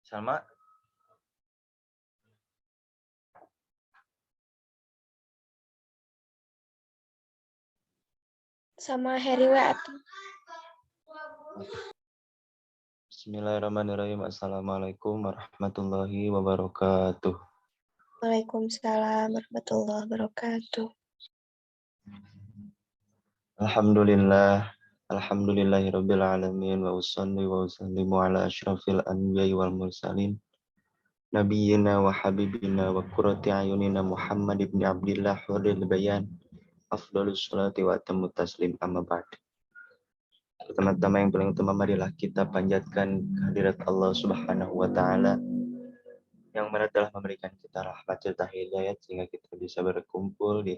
Salma, sama Heri wa atuh. Bismillahirrahmanirrahim. Assalamualaikum warahmatullahi wabarakatuh. Waalaikumsalam warahmatullahi wabarakatuh. Alhamdulillah. Alhamdulillahirabbil alamin wa usolli wa usallimu ala asyrafil anbiya'i wal mursalin nabiyyina wa habibina wa qurrati ayunina Muhammad ibn Abdillah hurril bayan afdhalus sholati wa atamut taslim amma ba'd. Pertama-tama yang paling utama, marilah kita panjatkan kehadirat Allah Subhanahu wa taala yang mana telah memberikan kita rahmat serta hidayat sehingga kita bisa berkumpul di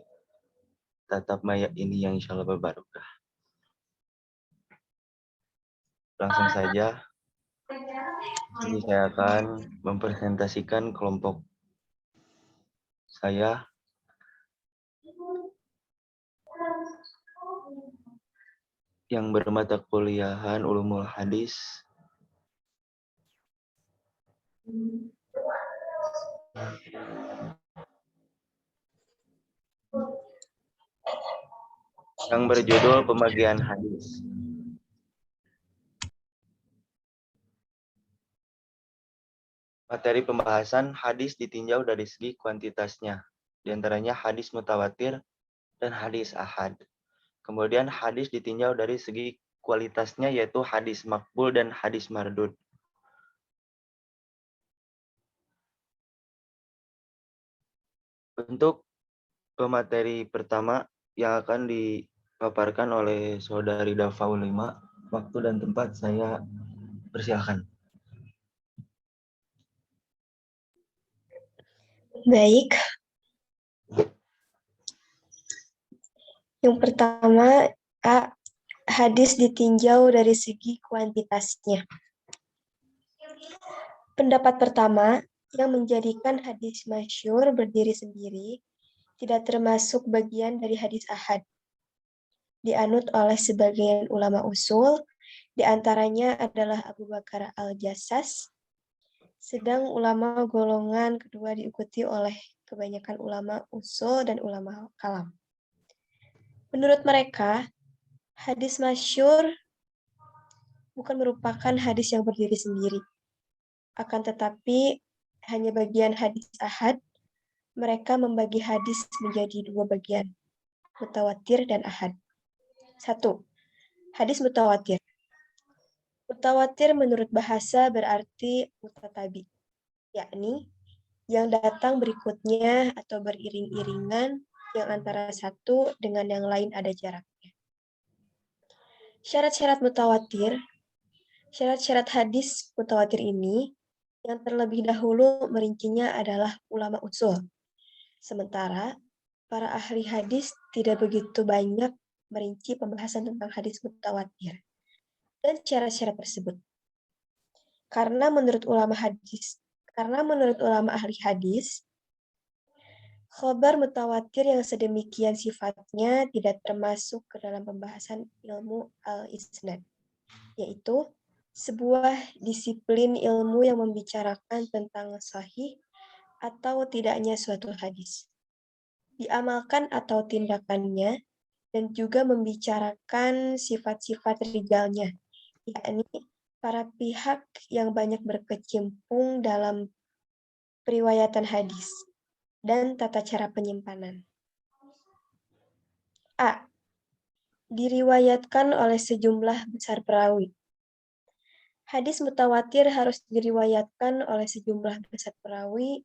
tatap maya ini yang insya Allah berbarokah. Langsung saja, jadi saya akan mempresentasikan kelompok saya yang bermata kuliahan Ulumul Hadis yang berjudul Pembagian Hadis. Materi pembahasan hadis ditinjau dari segi kuantitasnya, di antaranya hadis mutawatir dan hadis ahad. Kemudian hadis ditinjau dari segi kualitasnya, yaitu hadis makbul dan hadis mardud. Untuk pemateri pertama yang akan dipaparkan oleh Saudari Dafa Ulima, waktu dan tempat saya persilahkan. Baik. Yang pertama, hadis ditinjau dari segi kuantitasnya. Pendapat pertama, yang menjadikan hadis masyhur berdiri sendiri tidak termasuk bagian dari hadis ahad. Dianut oleh sebagian ulama usul, di antaranya adalah Abu Bakar Al-Jassas, sedang ulama golongan kedua diikuti oleh kebanyakan ulama usul dan ulama kalam. Menurut mereka, hadis masyhur bukan merupakan hadis yang berdiri sendiri. Akan tetapi, hanya bagian hadis ahad, mereka membagi hadis menjadi dua bagian, mutawatir dan ahad. 1. Hadis mutawatir. Mutawatir menurut bahasa berarti mutatabi, yakni yang datang berikutnya atau beriring-iringan yang antara satu dengan yang lain ada jaraknya. Syarat-syarat hadis mutawatir ini yang terlebih dahulu merincinya adalah ulama usul. Sementara para ahli hadis tidak begitu banyak merinci pembahasan tentang hadis mutawatir dan syarat-syarat tersebut. Karena menurut ulama ahli hadis, khabar mutawatir yang sedemikian sifatnya tidak termasuk ke dalam pembahasan ilmu al-isnad, yaitu sebuah disiplin ilmu yang membicarakan tentang sahih atau tidaknya suatu hadis, diamalkan atau tindakannya, dan juga membicarakan sifat-sifat rijalnya, yakni para pihak yang banyak berkecimpung dalam periwayatan hadis dan tata cara penyimpanan. A. Diriwayatkan oleh sejumlah besar perawi. Hadis mutawatir harus diriwayatkan oleh sejumlah besar perawi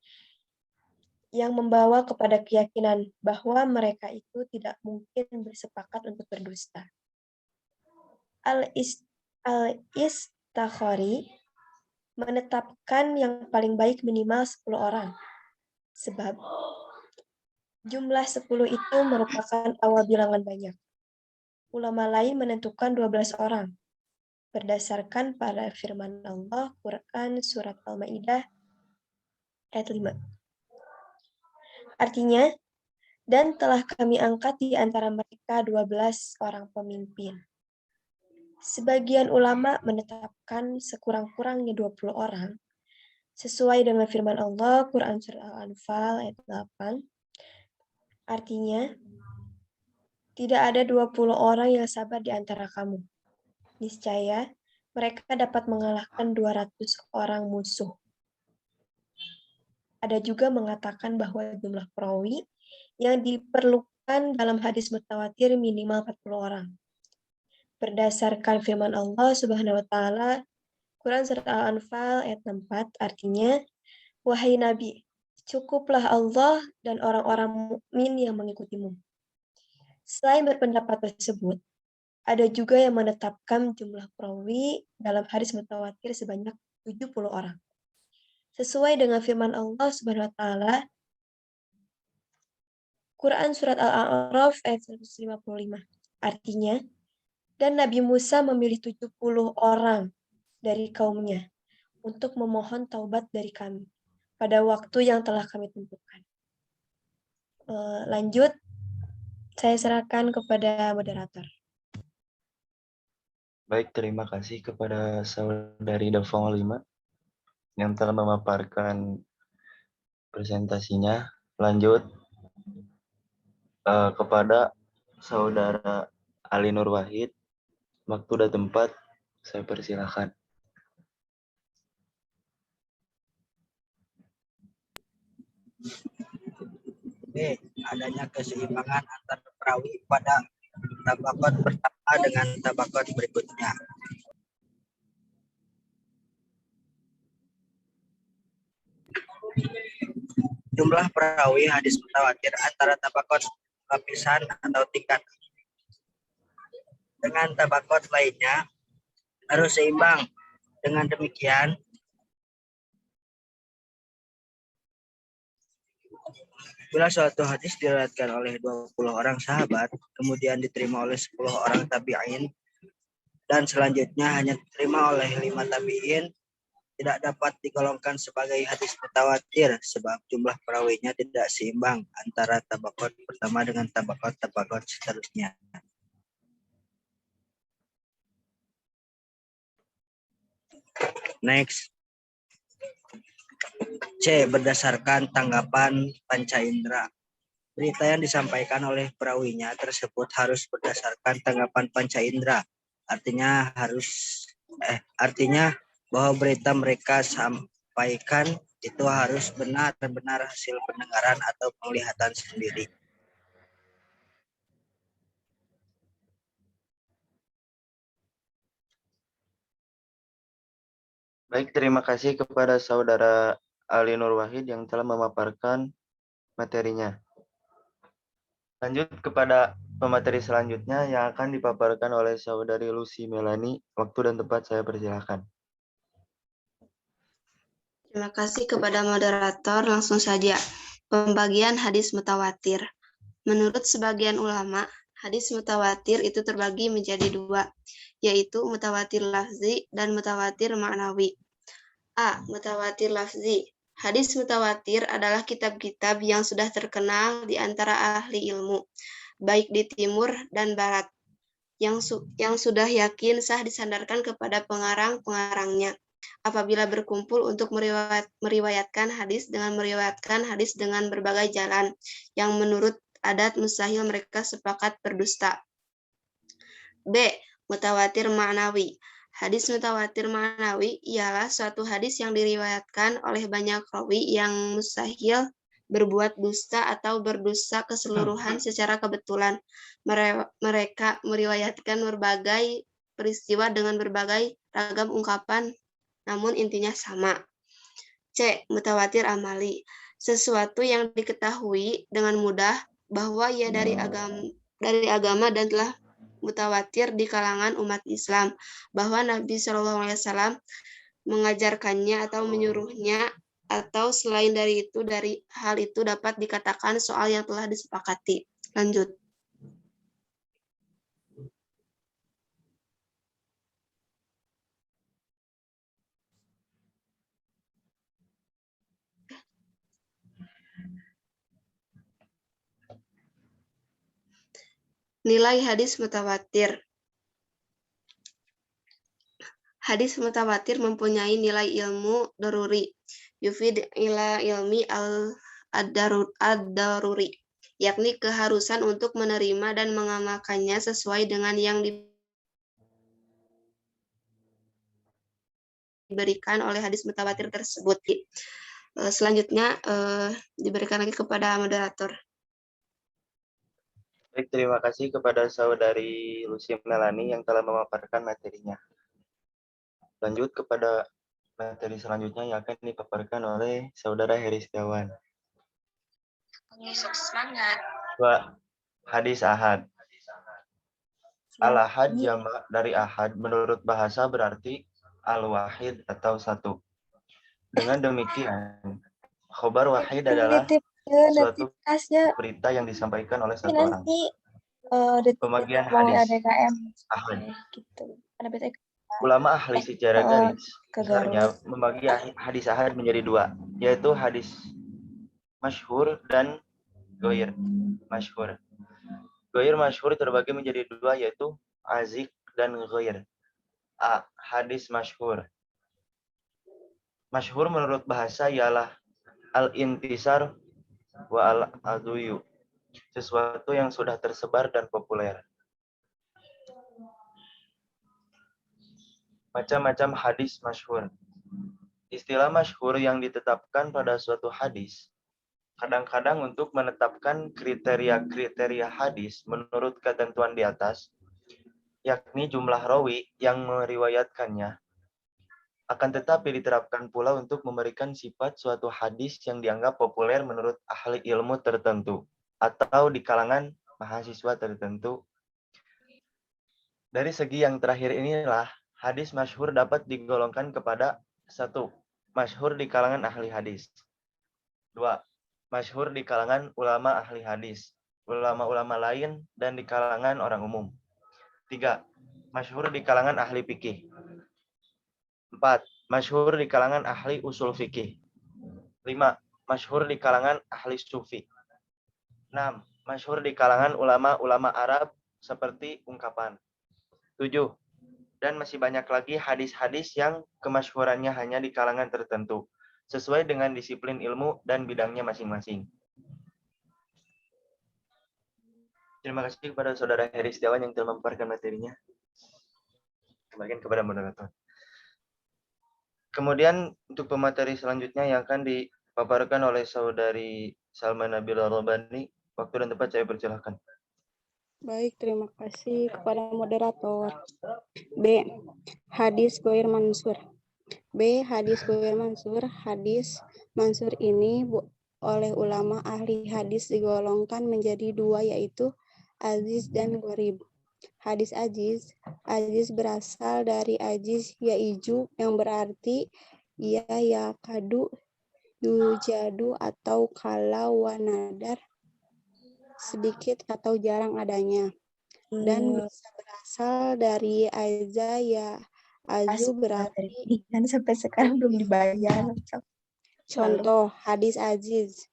yang membawa kepada keyakinan bahwa mereka itu tidak mungkin bersepakat untuk berdusta. Al-Istakhari menetapkan yang paling baik minimal 10 orang. Sebab jumlah 10 itu merupakan awal bilangan banyak. Ulama lain menentukan 12 orang. Berdasarkan pada firman Allah, Quran Surat Al-Ma'idah ayat 5. Artinya, dan telah kami angkat di antara mereka 12 orang pemimpin. Sebagian ulama menetapkan sekurang-kurangnya 20 orang, Sesuai dengan firman Allah, Quran Surat Al-Anfal ayat 8, artinya, tidak ada 20 orang yang sabar di antara kamu. Niscaya, mereka dapat mengalahkan 200 orang musuh. Ada juga mengatakan bahwa jumlah perawi yang diperlukan dalam hadis mutawatir minimal 40 orang. Berdasarkan firman Allah Subhanahu wa taala, Quran surat Al-Anfal ayat 64 artinya, wahai Nabi, cukuplah Allah dan orang-orang mukmin yang mengikutimu. Selain berpendapat tersebut, ada juga yang menetapkan jumlah perawi dalam hadis mutawatir sebanyak 70 orang. Sesuai dengan firman Allah Subhanahu wa taala, Quran surat Al-A'raf ayat 155. Artinya, dan Nabi Musa memilih 70 orang dari kaumnya untuk memohon taubat dari kami pada waktu yang telah kami tentukan. Lanjut, saya serahkan kepada moderator. Baik, terima kasih kepada saudari Davong 5 yang telah memaparkan presentasinya. Lanjut kepada saudara Ali Nur Wahid. Waktu dan tempat saya persilahkan. B. Adanya keseimbangan antar perawi pada tabaqat pertama dengan tabaqat berikutnya. Jumlah perawi hadis mutawatir antara tabaqat lapisan atau tingkat dengan tabaqat lainnya harus seimbang. Dengan demikian, bila suatu hadis diriwayatkan oleh 20 orang sahabat, kemudian diterima oleh 10 orang tabi'in, dan selanjutnya hanya diterima oleh 5 tabi'in, tidak dapat digolongkan sebagai hadis mutawatir sebab jumlah perawinya tidak seimbang antara tabaqat pertama dengan tabaqat seterusnya. Next. C. Berdasarkan tanggapan panca indera. Berita yang disampaikan oleh perawinya tersebut harus berdasarkan tanggapan panca indera. Artinya bahwa berita mereka sampaikan itu harus benar-benar hasil pendengaran atau penglihatan sendiri. Baik, terima kasih kepada saudara Ali Nur Wahid yang telah memaparkan materinya. Lanjut kepada pemateri selanjutnya yang akan dipaparkan oleh saudari Lucy Melani. Waktu dan tempat saya persilahkan. Terima kasih kepada moderator. Langsung saja. Pembagian hadis mutawatir. Menurut sebagian ulama, hadis mutawatir itu terbagi menjadi dua, yaitu mutawatir lafzi dan mutawatir ma'nawi. A. Mutawatir lafzi. Hadis mutawatir adalah kitab-kitab yang sudah terkenal di antara ahli ilmu, baik di timur dan barat, yang sudah yakin sah disandarkan kepada pengarang-pengarangnya. Apabila berkumpul untuk meriwayatkan hadis dengan berbagai jalan, yang menurut adat mustahil mereka sepakat berdusta. B. Mutawatir ma'nawi. Hadis mutawatir ma'nawi ialah suatu hadis yang diriwayatkan oleh banyak rawi yang mustahil berbuat dusta atau berdosa keseluruhan secara kebetulan. Mereka meriwayatkan berbagai peristiwa dengan berbagai ragam ungkapan, namun intinya sama. C. Mutawatir amali. Sesuatu yang diketahui dengan mudah bahwa ia dari agama dan telah mutawatir di kalangan umat Islam, bahwa Nabi SAW mengajarkannya atau menyuruhnya, atau selain dari itu, dari hal itu dapat dikatakan soal yang telah disepakati. Lanjut. Nilai hadis mutawatir. Hadis mutawatir mempunyai nilai ilmu daruri, yufid ila ilmi ad-daruri, yakni keharusan untuk menerima dan mengamalkannya sesuai dengan yang diberikan oleh hadis mutawatir tersebut. Selanjutnya diberikan lagi kepada moderator. Baik, terima kasih kepada saudari Lucy Melani yang telah memaparkan materinya. Lanjut kepada materi selanjutnya yang akan dipaparkan oleh saudara Heri Setiawan. Semangat. 2. Hadis ahad. Al-ahad jamak dari ahad menurut bahasa berarti al-wahid atau satu. Dengan demikian, khobar wahid adalah suatu berita yang disampaikan oleh satu orang. Pembagian hadis ahad. Ulama ahli sejarah garis besarnya membagi hadis ahad menjadi dua, yaitu hadis masyhur dan ghair masyhur. Ghair masyhur terbagi menjadi dua, yaitu azik dan ghair. A. Hadis masyhur. Masyhur menurut bahasa ialah al-intisar wa al-aduyu, sesuatu yang sudah tersebar dan populer. Macam-macam hadis masyhur. Istilah masyhur yang ditetapkan pada suatu hadis kadang-kadang untuk menetapkan kriteria-kriteria hadis menurut ketentuan di atas, yakni jumlah rawi yang meriwayatkannya. Akan tetapi diterapkan pula untuk memberikan sifat suatu hadis yang dianggap populer menurut ahli ilmu tertentu atau di kalangan mahasiswa tertentu. Dari segi yang terakhir inilah, hadis masyhur dapat digolongkan kepada 1. Masyhur di kalangan ahli hadis. 2. Masyhur di kalangan ulama ahli hadis, ulama-ulama lain, dan di kalangan orang umum. 3. Masyhur di kalangan ahli fikih. 4. Masyhur di kalangan ahli usul fikih. 5. Masyhur di kalangan ahli sufi. 6. Masyhur di kalangan ulama-ulama Arab seperti ungkapan. 7. Dan masih banyak lagi hadis-hadis yang kemasyhurannya hanya di kalangan tertentu, sesuai dengan disiplin ilmu dan bidangnya masing-masing. Terima kasih kepada saudara Heri Setiawan yang telah memaparkan materinya. Kembalikan kepada moderator. Kemudian untuk pemateri selanjutnya yang akan dipaparkan oleh saudari Salma Nabila Robani, waktu dan tempat saya persilahkan. Baik, terima kasih kepada moderator. B. Hadis ghair mansur. B. Hadis ghair mansur. Hadis mansur ini oleh ulama ahli hadis digolongkan menjadi dua, yaitu aziz dan gharib. Hadis aziz berasal dari aziz yaiju yang berarti ya yakadu yujadu atau kala wa nadar, sedikit atau jarang adanya, dan bisa berasal dari aza ya azu berarti dan sampai sekarang belum dibayar. contoh hadis aziz.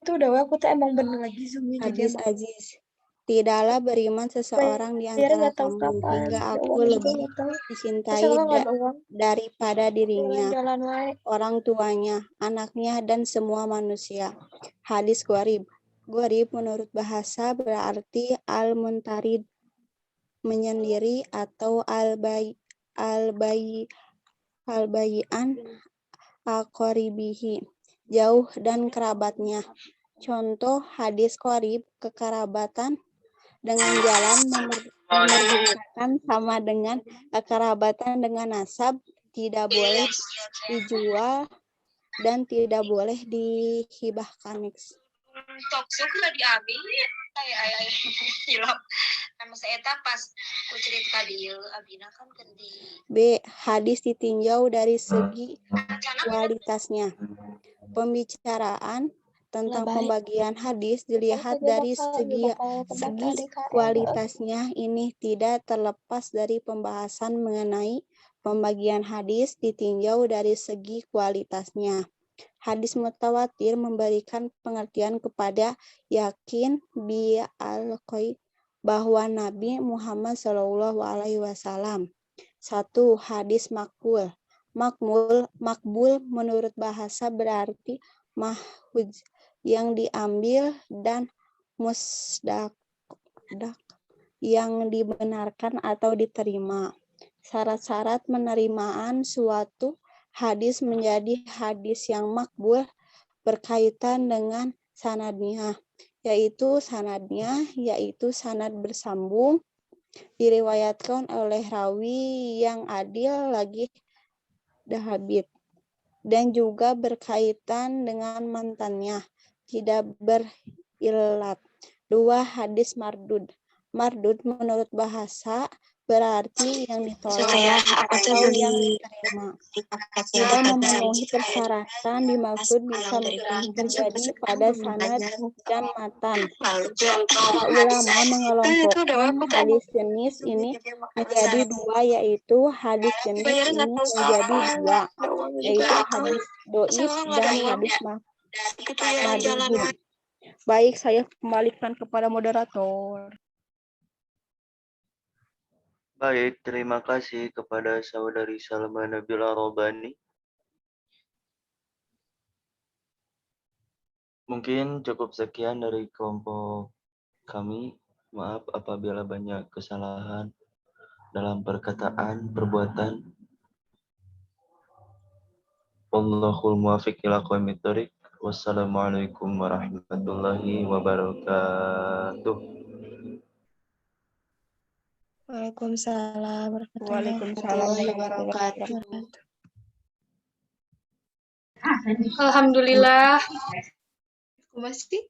Itu udah aku tuh emang bener lagi Zoom-nya Hadis aziz. Tidaklah beriman seseorang di antara kamu hingga aku lebih dicintai daripada dirinya, orang tuanya, anaknya, dan semua manusia. Hadis gharib. Gharib menurut bahasa berarti al-muntarid, menyendiri, atau al-bayian aqoribihi, jauh dan kerabatnya. Contoh hadis gharib, kekerabatan dengan jalan memerdukakan sama dengan kekerabatan dengan nasab, tidak boleh dijual dan tidak boleh dihibahkan. B. Hadis ditinjau dari segi kualitasnya. Pembicaraan tentang pembagian hadis dilihat dari segi kualitasnya. Ini tidak terlepas dari pembahasan mengenai pembagian hadis ditinjau dari segi kualitasnya. Hadis mutawatir memberikan pengertian kepada yakin bi al-qaid bahwa Nabi Muhammad SAW. 1. Hadis maqbul. Makbul menurut bahasa berarti mahfuz yang diambil dan musdak yang dibenarkan atau diterima. Syarat-syarat penerimaan suatu hadis menjadi hadis yang makbul berkaitan dengan sanadnya, yaitu sanad bersambung, diriwayatkan oleh rawi yang adil lagi dahabit, dan juga berkaitan dengan mantannya, tidak berilat. 2. Hadis mardud. Mardud menurut bahasa berarti yang ditolak atau yang diterima. Tidak memenuhi persyaratan dimaksud bisa terjadi pada sanad dan matan. Para ulama mengelompokkan hadis jenis ini menjadi dua, yaitu hadis jenis ini menjadi dua, yaitu hadis doif dan hadis madhub. Baik, saya kembalikan kepada moderator. Baik, terima kasih kepada saudari Salma Nabila Robani. Mungkin cukup sekian dari kelompok kami. Maaf apabila banyak kesalahan dalam perkataan, perbuatan. Wallahul muwaffiq ila aqwamit thoriq. Wassalamualaikum warahmatullahi wabarakatuh. Waalaikumsalam warahmatullahi Waalaikumsalam warahmatullahi wabarakatuh. wabarakatuh. Alhamdulillah. Masih